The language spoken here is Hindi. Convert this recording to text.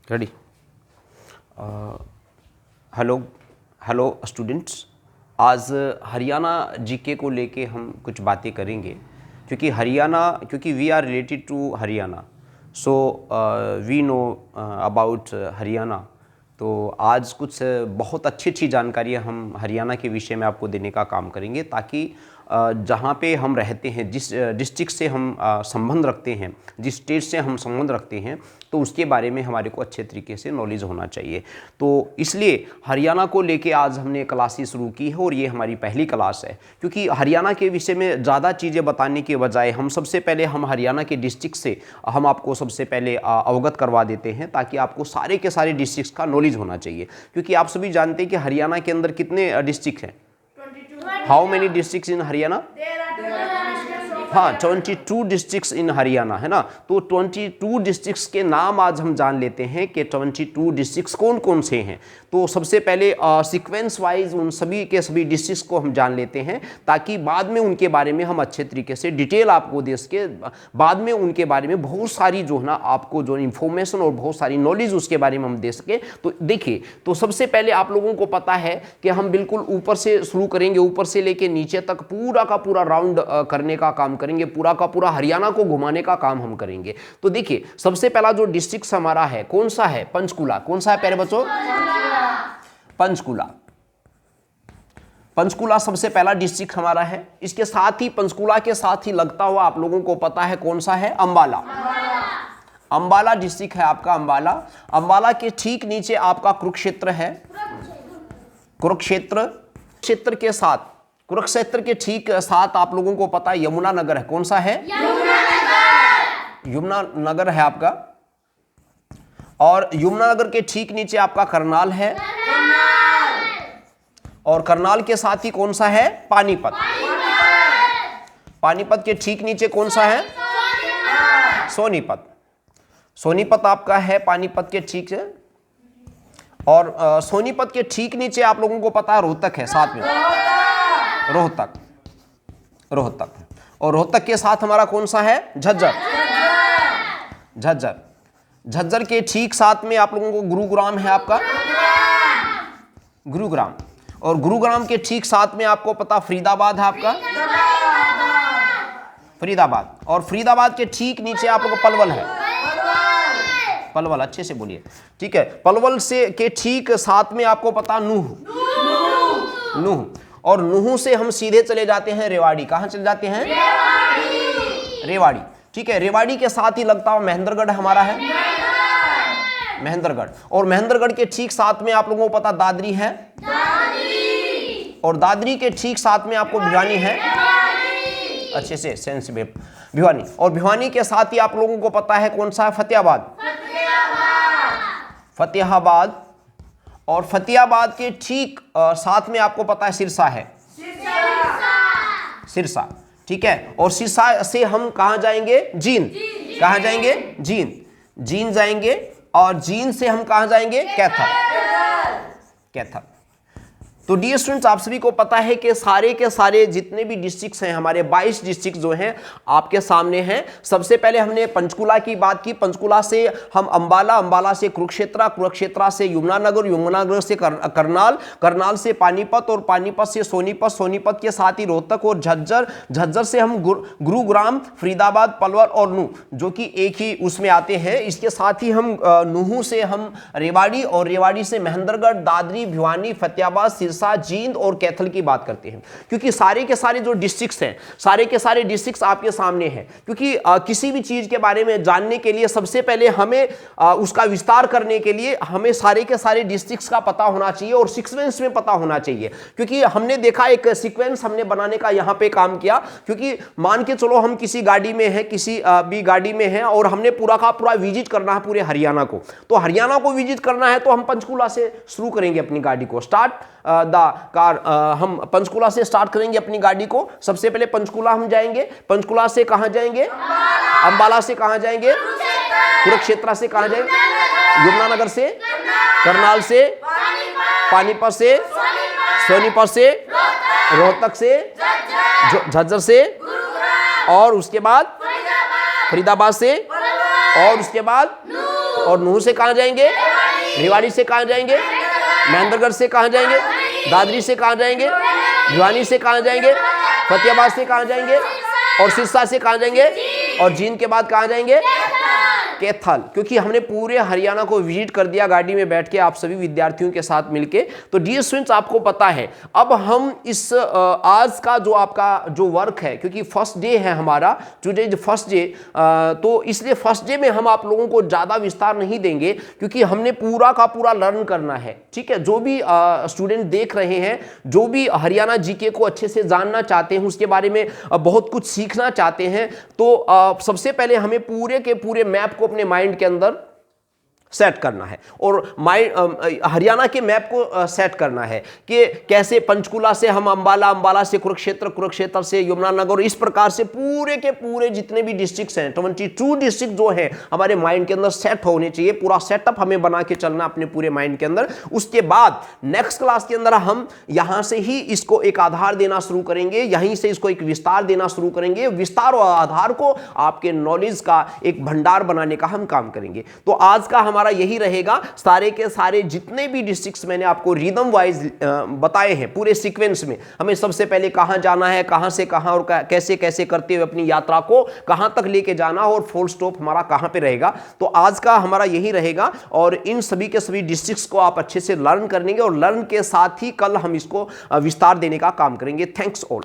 रेडी। हेलो हेलो स्टूडेंट्स, आज हरियाणा जीके को लेके हम कुछ बातें करेंगे क्योंकि we are related to Haryana, so we know about Haryana. तो आज कुछ बहुत अच्छी अच्छी जानकारियाँ हम हरियाणा के विषय में आपको देने का काम करेंगे, ताकि जहाँ पे हम रहते हैं, जिस डिस्ट्रिक्ट से हम संबंध रखते हैं, जिस स्टेट से हम संबंध रखते हैं, तो उसके बारे में हमारे को अच्छे तरीके से नॉलेज होना चाहिए। तो इसलिए हरियाणा को लेके आज हमने क्लासेस शुरू की है और ये हमारी पहली क्लास है। क्योंकि हरियाणा के विषय में ज़्यादा चीज़ें बताने के बजाय हम सबसे पहले हम हरियाणा के डिस्ट्रिक्ट से हम आपको सबसे पहले अवगत करवा देते हैं, ताकि आपको सारे के सारे डिस्ट्रिक्ट्स का नॉलेज होना चाहिए। क्योंकि आप सभी जानते हैं कि हरियाणा के अंदर कितने डिस्ट्रिक्ट हैं। हाउ मेनी डिस्ट्रिक्ट्स इन हरियाणा? हाँ, 22 डिस्ट्रिक्ट्स इन हरियाणा, है ना। तो 22 डिस्ट्रिक्ट्स के नाम आज हम जान लेते हैं कि 22 डिस्ट्रिक्ट्स कौन कौन से हैं। तो सबसे पहले सीक्वेंस वाइज उन सभी के सभी डिस्ट्रिक्ट्स को हम जान लेते हैं, ताकि बाद में उनके बारे में हम अच्छे तरीके से डिटेल आपको दे सके। बाद में उनके बारे में बहुत सारी जो है ना आपको जो इन्फॉर्मेशन और बहुत सारी नॉलेज उसके बारे में हम दे सके। तो देखिए, तो सबसे पहले आप लोगों को पता है कि हम बिल्कुल ऊपर से शुरू करेंगे, ऊपर से लेके नीचे तक पूरा का पूरा राउंड करने का काम करेंगे, पूरा का पूरा हरियाणा को घुमाने का काम हम करेंगे। तो देखिए, सबसे पहला जो डिस्ट्रिक्ट हमारा है कौन सा है? पंचकुला। कौन सा है प्यारे बच्चों? पंचकुला। पंचकुला सबसे पहला डिस्ट्रिक्ट हमारा है। इसके साथ ही पंचकुला के साथ ही लगता हुआ आप लोगों को पता है कौन सा है? अंबाला। अंबाला डिस्ट्रिक्ट है आपका अंबाला। अंबाला के ठीक नीचे आपका कुरुक्षेत्र है। कुरुक्षेत्र के साथ, कुरुक्षेत्र के ठीक साथ आप लोगों को पता है यमुना नगर है। कौन सा है? यमुना नगर है आपका। और यमुना नगर के ठीक नीचे आपका करनाल है। और करनाल के साथ ही कौन सा है? पानीपत। पानीपत के ठीक नीचे कौन सा है? सोनीपत। सोनीपत आपका है पानीपत के ठीक है। और सोनीपत के ठीक नीचे आप लोगों को पता है रोहतक है साथ में। रोहतक। और रोहतक के साथ हमारा कौन सा है? झज्जर के ठीक साथ में आप लोगों को गुरुग्राम है आपका। गुरुग्राम। और गुरुग्राम के ठीक साथ में आपको पता फरीदाबाद है आपका। फरीदाबाद। और फरीदाबाद के ठीक नीचे आप लोगों को पलवल है। पलवल, अच्छे से बोलिए, ठीक है। पलवल से के ठीक साथ में आपको पता नूह। और नूह से हम सीधे चले जाते हैं रेवाड़ी। कहां चले जाते हैं? रेवाड़ी, ठीक है। रेवाड़ी के साथ ही लगता हुआ महेंद्रगढ़ हमारा है। महेंद्रगढ़। और महेंद्रगढ़ के ठीक साथ में आप लोगों को पता दादरी है। और दादरी के ठीक साथ में आपको भिवानी है। अच्छे से सेंस में भिवानी। और भिवानी के साथ ही आप लोगों को पता है कौन सा है? फतेहाबाद। और फतेहाबाद के ठीक साथ में आपको पता है सिरसा है। सिरसा, ठीक है। और सिरसा से हम कहां जाएंगे? जींद। कहां जाएंगे? जींद जाएंगे। और जींद से हम कहां जाएंगे? कैथल। तो डियर स्टूडेंट्स, आप सभी को पता है कि सारे के सारे जितने भी डिस्ट्रिक्ट्स हैं हमारे 22 डिस्ट्रिक्ट जो हैं आपके सामने हैं। सबसे पहले हमने पंचकुला की बात की। पंचकुला से हम अंबाला, अंबाला से कुरुक्षेत्र से यमुनानगर, यमुनानगर से करनाल से पानीपत, और पानीपत से सोनीपत के साथ ही रोहतक और झज्जर से हम गुरुग्राम, फरीदाबाद, पलवल और नूह, जो कि एक ही उसमें आते हैं। इसके साथ ही हम नूह से हम रेवाड़ी, और रेवाड़ी से महेंद्रगढ़, दादरी, भिवानी, फतेहाबाद, जींद और कैथल की बात करते हैं। क्योंकि सारे के सारे जो डिस्ट्रिक्ट्स हैं, सारे के सारे डिस्ट्रिक्ट्स आपके सामने हैं। क्योंकि किसी भी चीज के बारे में जानने के लिए सबसे पहले हमें उसका विस्तार करने के लिए हमें सारे के सारे डिस्ट्रिक्ट्स का पता होना चाहिए और सीक्वेंस में पता होना चाहिए। क्योंकि हमने देखा एक सीक्वेंस हमने बनाने का यहां पे काम किया। क्योंकि मान के चलो हम किसी गाड़ी में है, किसी भी गाड़ी में है, और हमने पूरा का पूरा विजिट करना है पूरे हरियाणा को। तो हरियाणा को विजिट करना है तो हम पंचकुला से शुरू करेंगे अपनी गाड़ी को। हम पंचकुला से स्टार्ट करेंगे अपनी गाड़ी को। सबसे पहले पंचकुला हम जाएंगे। पंचकुला से कहां जाएंगे? अंबाला से कहां जाएंगे? कुरुक्षेत्र से कहां जाएंगे? यमुनानगर से, करनाल से, पानीपत से, सोनीपत से, रोहतक से, झज्जर से, और उसके बाद फरीदाबाद से, और उसके बाद और नूह से कहाँ जाएंगे, रेवाड़ी से कहाँ जाएंगे, महेंद्रगढ़ से कहाँ जाएंगे, दादरी से कहाँ जाएंगे, भिवानी से कहाँ जाएंगे, फतेहाबाद से कहाँ जाएंगे, और सिरसा से कहाँ जाएंगे, और जींद के बाद कहाँ जाएंगे, कैथल। क्योंकि हमने पूरे हरियाणा को विजिट कर दिया गाड़ी में बैठ के आप सभी विद्यार्थियों के साथ मिलके। तो डियर स्टूडेंट्स, आपको पता है अब हम इस आज का जो आपका जो वर्क है, क्योंकि फर्स्ट डे है हमारा, टुडे इज फर्स्ट डे, तो इसलिए फर्स्ट डे में हम आप लोगों को ज़्यादा विस्तार नहीं देंगे, क्योंकि हमने पूरा का पूरा लर्न करना है। ठीक है, जो भी स्टूडेंट देख रहे हैं, जो भी हरियाणा जीके को अच्छे से जानना चाहते हैं, उसके बारे में बहुत कुछ सीखना चाहते हैं, तो सबसे पहले हमें पूरे के पूरे मैप को अपने माइंड के अंदर सेट करना है, और हरियाणा के मैप को सेट करना है कि कैसे पंचकुला से हम अंबाला, अंबाला से कुरुक्षेत्र, कुरुक्षेत्र से यमुनानगर, इस प्रकार से पूरे के पूरे जितने भी डिस्ट्रिक्ट्स हैं, 22 डिस्ट्रिक्ट जो हैं हमारे माइंड के अंदर सेट होने चाहिए। पूरा सेटअप हमें बना के चलना अपने पूरे माइंड के अंदर। उसके बाद नेक्स्ट क्लास के अंदर हम यहां से ही इसको एक आधार देना शुरू करेंगे, यहीं से इसको एक विस्तार देना शुरू करेंगे। विस्तार और आधार को आपके नॉलेज का एक भंडार बनाने का हम काम करेंगे। तो आज का हमारा यही रहेगा। सारे के सारे जितने भी डिस्ट्रिक्ट्स मैंने आपको रिदम वाइज बताए हैं पूरे सीक्वेंस में, हमें सबसे पहले कहां जाना है, कहां से कहां और कैसे कैसे करते हुए अपनी यात्रा को कहां तक लेके जाना, और फुल स्टॉप हमारा कहां पे रहेगा। तो आज का हमारा यही रहेगा, और इन सभी के सभी डिस्ट्रिक्ट्स को आप अच्छे से लर्न करेंगे, और लर्न के साथ ही कल हम इसको विस्तार देने का काम करेंगे। Thanks all.